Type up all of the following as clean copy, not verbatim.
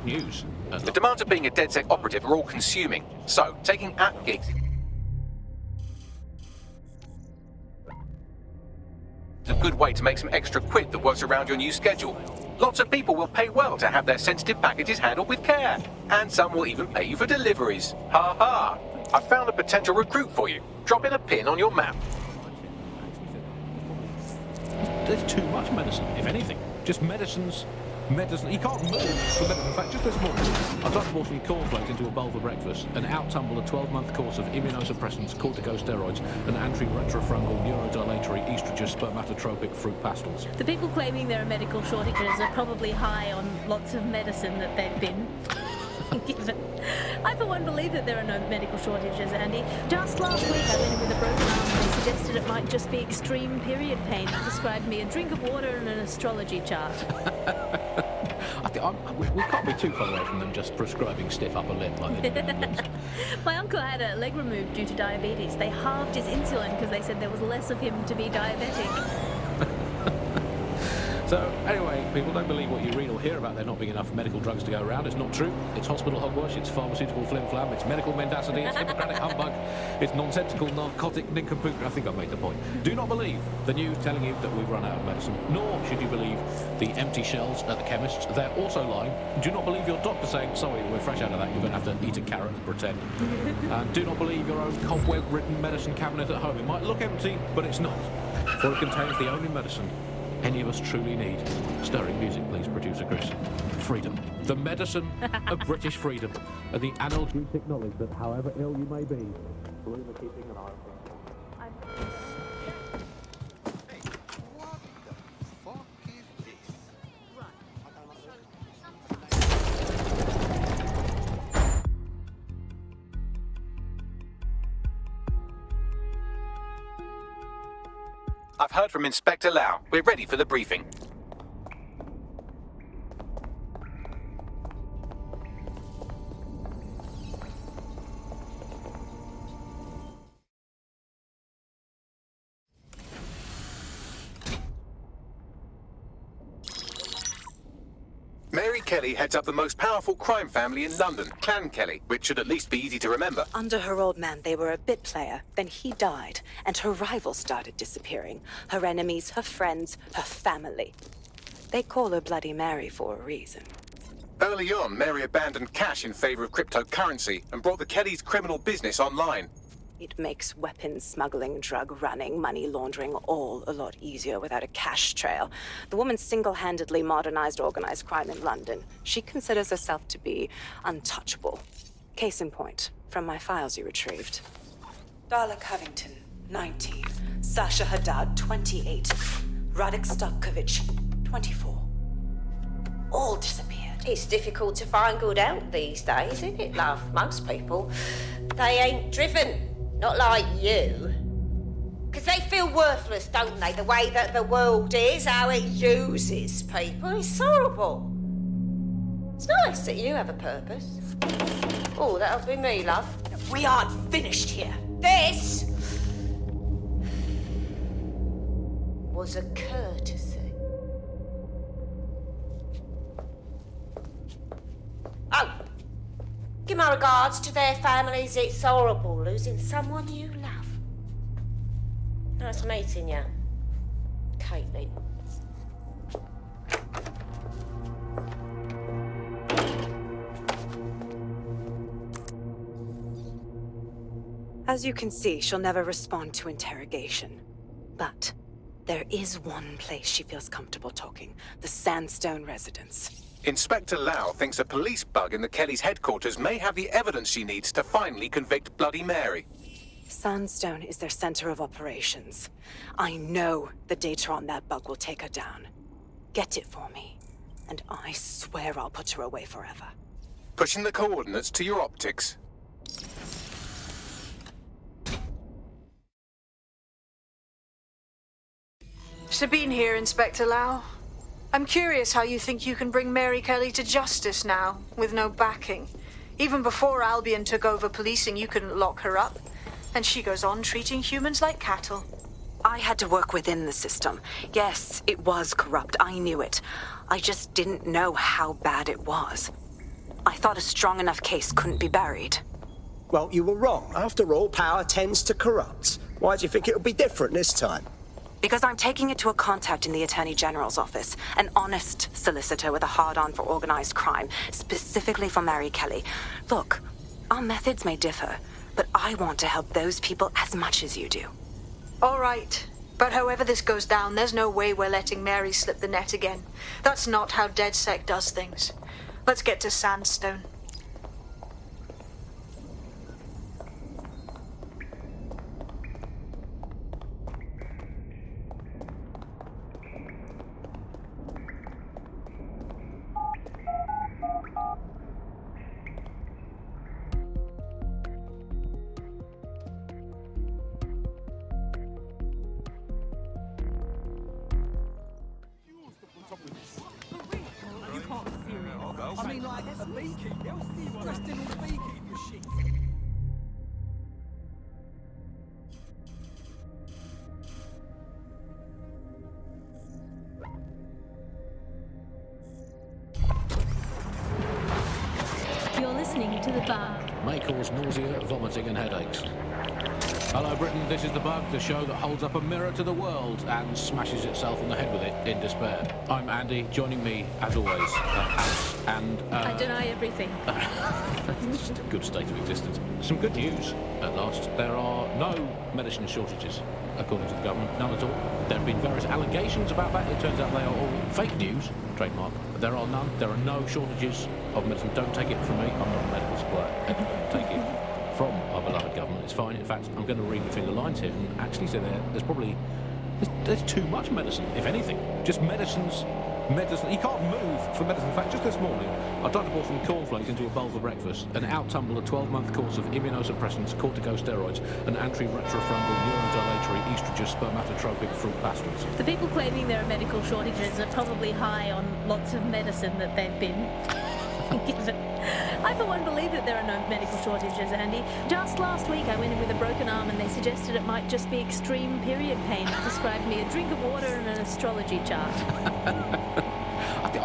news. The demands of being a DedSec operative are all-consuming, so taking app gigs is a good way to make some extra quid that works around your new schedule. Lots of people will pay well to have their sensitive packages handled with care, and some will even pay you for deliveries. Ha ha! I found a potential recruit for you. Drop in a pin on your map. There's too much medicine, if anything. Just medicine. You can't move for medicine. In fact, just this morning, I dumped a bottle of cornflakes into a bowl for breakfast and out-tumbled a 12-month course of immunosuppressants, corticosteroids, and anti-retrofungal neurodilatory estrogen spermatotropic fruit pastels. The people claiming there are medical shortages are probably high on lots of medicine that they've been given. I, for one, believe that there are no medical shortages, Andy. Just last week, I went in with a broken arm and they suggested it might just be extreme period pain. They prescribed me a drink of water and an astrology chart. I think we can't be too far away from them just prescribing stiff upper lip like they do. My uncle had a leg removed due to diabetes. They halved his insulin because they said there was less of him to be diabetic. So, anyway, people don't believe what you read or hear about there not being enough medical drugs to go around. It's not true. It's hospital hogwash, it's pharmaceutical flim-flam, it's medical mendacity, it's Hippocratic humbug, it's nonsensical narcotic nincompoop. I think I've made the point. Do not believe the news telling you that we've run out of medicine, nor should you believe the empty shelves at the chemists. They're also lying. Do not believe your doctor saying, sorry, we're fresh out of that, you're going to have to eat a carrot and pretend. And do not believe your own cobweb-ridden medicine cabinet at home. It might look empty, but it's not, for it contains the only medicine any of us truly need. Stirring music, please, producer Chris. Freedom. The medicine of British freedom. And the analgesic knowledge that however ill you may be, we're keeping an eye on things. I've heard from Inspector Lau. We're ready for the briefing. Mary Kelley heads up the most powerful crime family in London, Clan Kelley, which should at least be easy to remember. Under her old man, they were a bit player. Then he died, and her rivals started disappearing. Her enemies, her friends, her family. They call her Bloody Mary for a reason. Early on, Mary abandoned cash in favor of cryptocurrency and brought the Kellys' criminal business online. It makes weapons smuggling, drug running, money laundering all a lot easier without a cash trail. The woman single-handedly modernized organized crime in London. She considers herself to be untouchable. Case in point, from my files you retrieved. Darla Covington, 19. Sasha Haddad, 28. Radek Stokovich, 24. All disappeared. It's difficult to find good help these days, isn't it, love? Most people, they ain't driven. Not like you. Because they feel worthless, don't they? The way that the world is, how it uses people. It's horrible. It's nice that you have a purpose. Oh, that'll be me, love. We aren't finished here. This was a courtesy. Oh. Give my regards to their families. It's horrible losing someone you love. Nice meeting you, Caitlin. As you can see, she'll never respond to interrogation. But there is one place she feels comfortable talking. The Sandstone residence. Inspector Lau thinks a police bug in the Kellys' headquarters may have the evidence she needs to finally convict Bloody Mary. Sandstone is their center of operations. I know the data on that bug will take her down. Get it for me, and I swear I'll put her away forever. Pushing the coordinates to your optics. Sabine here, Inspector Lau. I'm curious how you think you can bring Mary Kelley to justice now, with no backing. Even before Albion took over policing, you couldn't lock her up. And she goes on treating humans like cattle. I had to work within the system. Yes, it was corrupt. I knew it. I just didn't know how bad it was. I thought a strong enough case couldn't be buried. Well, you were wrong. After all, power tends to corrupt. Why do you think it'll be different this time? Because I'm taking it to a contact in the Attorney General's office, an honest solicitor with a hard-on for organized crime, specifically for Mary Kelley. Look, our methods may differ, but I want to help those people as much as you do. All right. But however this goes down, there's no way we're letting Mary slip the net again. That's not how DedSec does things. Let's get to Sandstone. You're listening to The Bug. May cause nausea, vomiting and headaches. Hello Britain, this is The Bug, the show that holds up a mirror to the world and smashes itself on the head with it in despair. I'm Andy, joining me, as always, Alice, and... I deny everything. It's just a good state of existence. Some good news, at last. There are no medicine shortages, according to the government, none at all. There have been various allegations about that. It turns out they are all fake news, trademark. There are none. There are no shortages of medicine. Don't take it from me. I'm not a medical supplier. Don't take it from our beloved government. It's fine. In fact, I'm going to read between the lines here and actually say there's probably there's too much medicine, if anything. Just medicines. You can't move for medicine. In fact, just this morning, I tried to pour some cornflakes into a bowl for breakfast and out tumbled a 12-month course of immunosuppressants, corticosteroids, and anti-retrofungal neurodilatory estrogen spermatotropic fruit pastilles. The people claiming there are medical shortages are probably high on lots of medicine that they've been given. I, for one, believe that there are no medical shortages, Andy. Just last week, I went in with a broken arm and they suggested it might just be extreme period pain. They prescribed me a drink of water and an astrology chart. I think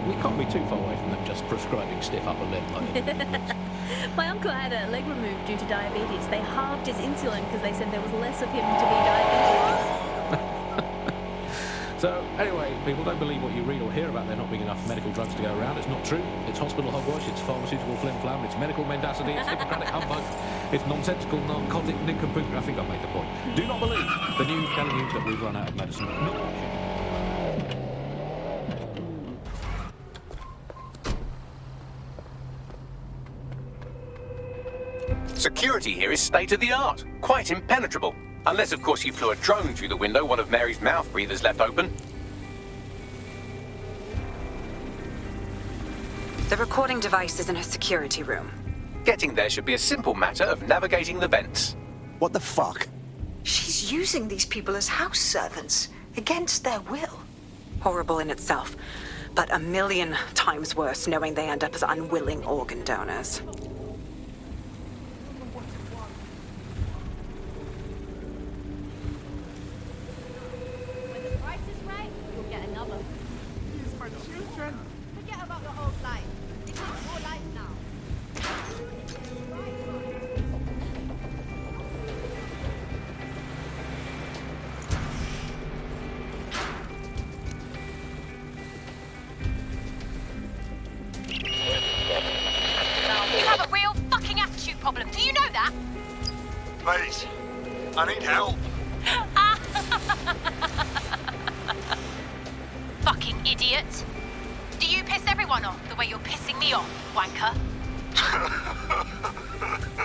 we can't be too far away from them just prescribing stiff upper lip. My uncle had a leg removed due to diabetes. They halved his insulin because they said there was less of him to be diabetic. So, anyway, people, don't believe what you read or hear about there not being enough medical drugs to go around. It's not true. It's hospital hogwash, it's pharmaceutical flim-flam, it's medical mendacity, it's Hippocratic humbug, it's nonsensical narcotic nincompoop. I think I've made the point. Do not believe the news telling you that we've run out of medicine. Security here is state-of-the-art, quite impenetrable. Unless, of course, you flew a drone through the window one of Mary's mouth breathers left open. The recording device is in her security room. Getting there should be a simple matter of navigating the vents. What the fuck? She's using these people as house servants, against their will. Horrible in itself, but a million times worse knowing they end up as unwilling organ donors. When the price is right, you'll get another. Use my children. Forget about the whole life. This is your life now. You have a real fucking attitude problem. Do you know that? Please, I need help. Fucking idiot. Do you piss everyone off the way you're pissing me off, wanker?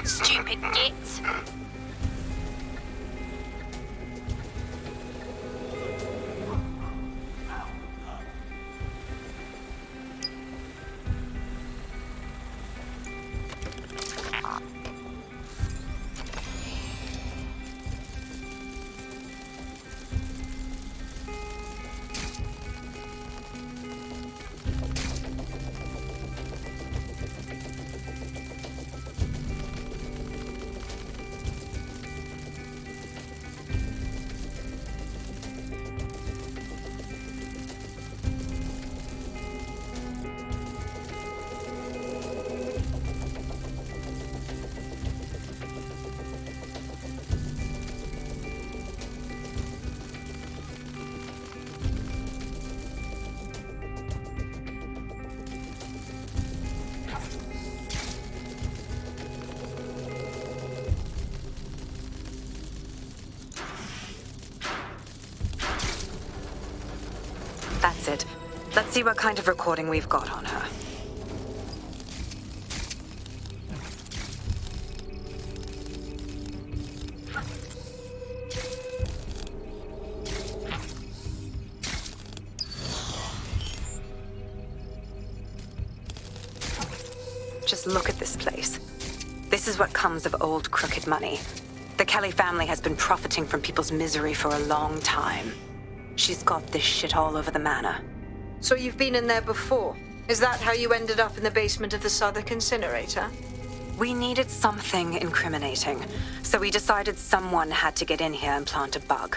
Stupid git. Let's see what kind of recording we've got on her. Just look at this place. This is what comes of old crooked money. The Kelley family has been profiting from people's misery for a long time. She's got this shit all over the manor. So you've been in there before? Is that how you ended up in the basement of the Southwark incinerator? We needed something incriminating, so we decided someone had to get in here and plant a bug.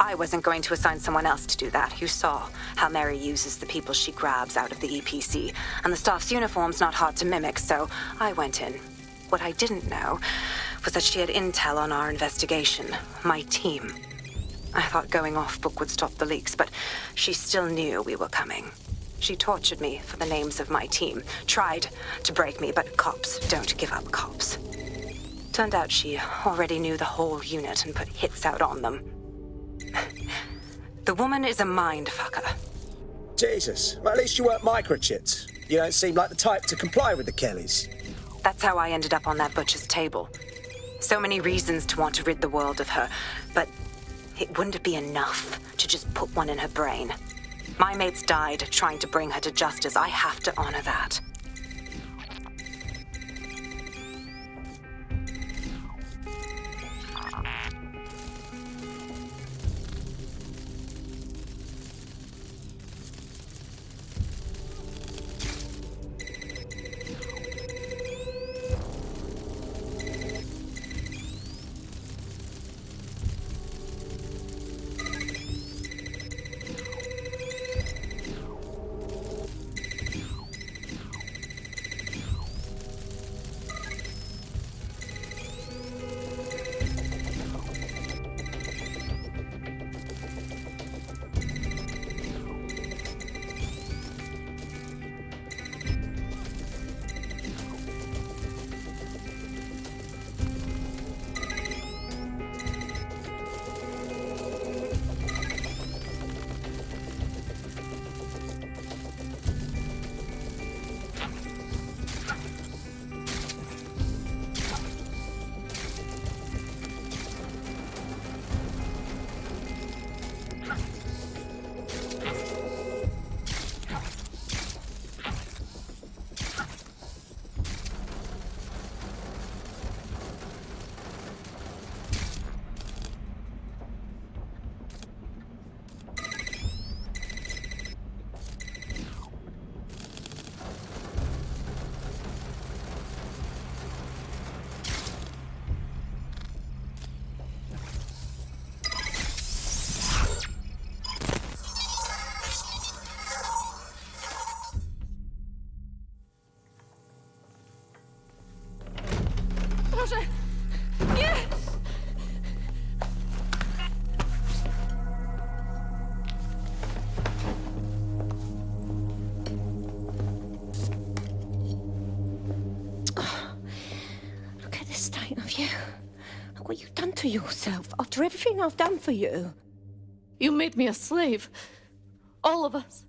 I wasn't going to assign someone else to do that. You saw how Mary uses the people she grabs out of the EPC, and the staff's uniform's not hard to mimic, so I went in. What I didn't know was that she had intel on our investigation, my team. I thought going off book would stop the leaks, but she still knew we were coming. She tortured me for the names of my team, tried to break me, but cops don't give up cops. Turned out she already knew the whole unit and put hits out on them. The woman is a mind fucker. Jesus, well, at least you weren't microchipped. You don't seem like the type to comply with the Kelleys. That's how I ended up on that butcher's table. So many reasons to want to rid the world of her, but it wouldn't be enough to just put one in her brain. My mates died trying to bring her to justice. I have to honor that. What you've done to yourself after everything I've done for you. You made me a slave. All of us.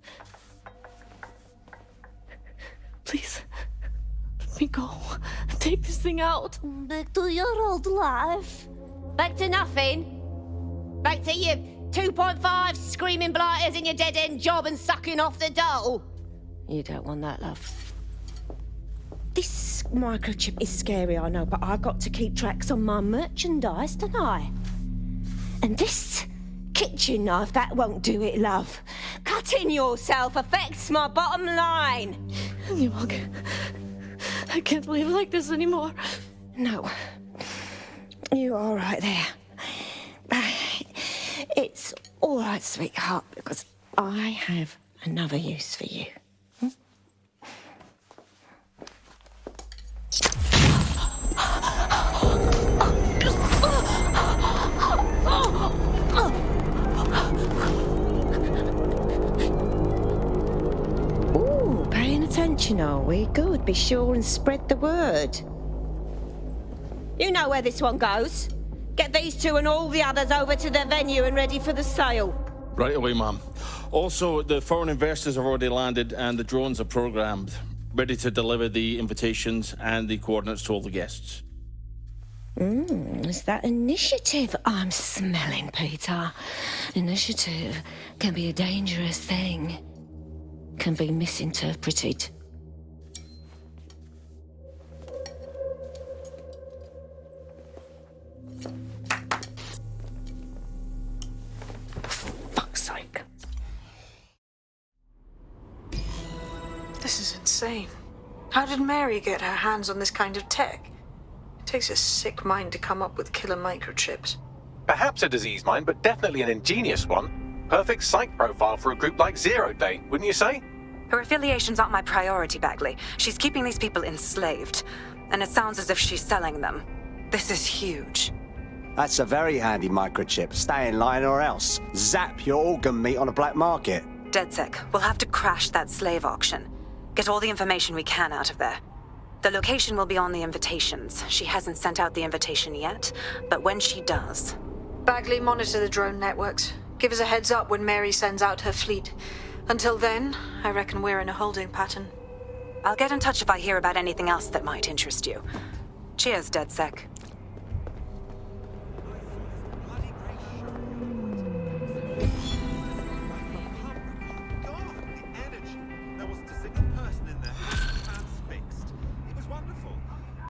Please, let me go. Take this thing out. Back to your old life. Back to nothing. Back to you 2.5 screaming blighters in your dead-end job and sucking off the dole. You don't want that, love. This microchip is scary, I know, but I got to keep tracks on my merchandise, don't I? And this kitchen knife, that won't do it, love. Cutting yourself affects my bottom line. I can't live like this anymore. No. You're all right there. It's all right, sweetheart, because I have another use for you. Ooh, paying attention, are we? Good. Be sure and spread the word. You know where this one goes. Get these two and all the others over to their venue and ready for the sale. Right away, Mum. Also, the foreign investors have already landed and the drones are programmed, ready to deliver the invitations and the coordinates to all the guests. Is that initiative I'm smelling, Peter? Initiative can be a dangerous thing. Can be misinterpreted. Fuck's sake. This is insane. How did Mary get her hands on this kind of tech? It takes a sick mind to come up with killer microchips. Perhaps a disease mind, but definitely an ingenious one. Perfect psych profile for a group like Zero Day, wouldn't you say? Her affiliations aren't my priority, Bagley. She's keeping these people enslaved. And it sounds as if she's selling them. This is huge. That's a very handy microchip. Stay in line or else. Zap your organ meat on a black market. DedSec, we'll have to crash that slave auction. Get all the information we can out of there. The location will be on the invitations. She hasn't sent out the invitation yet, but when she does... Bagley, monitor the drone networks. Give us a heads up when Mary sends out her fleet. Until then, I reckon we're in a holding pattern. I'll get in touch if I hear about anything else that might interest you. Cheers, DedSec.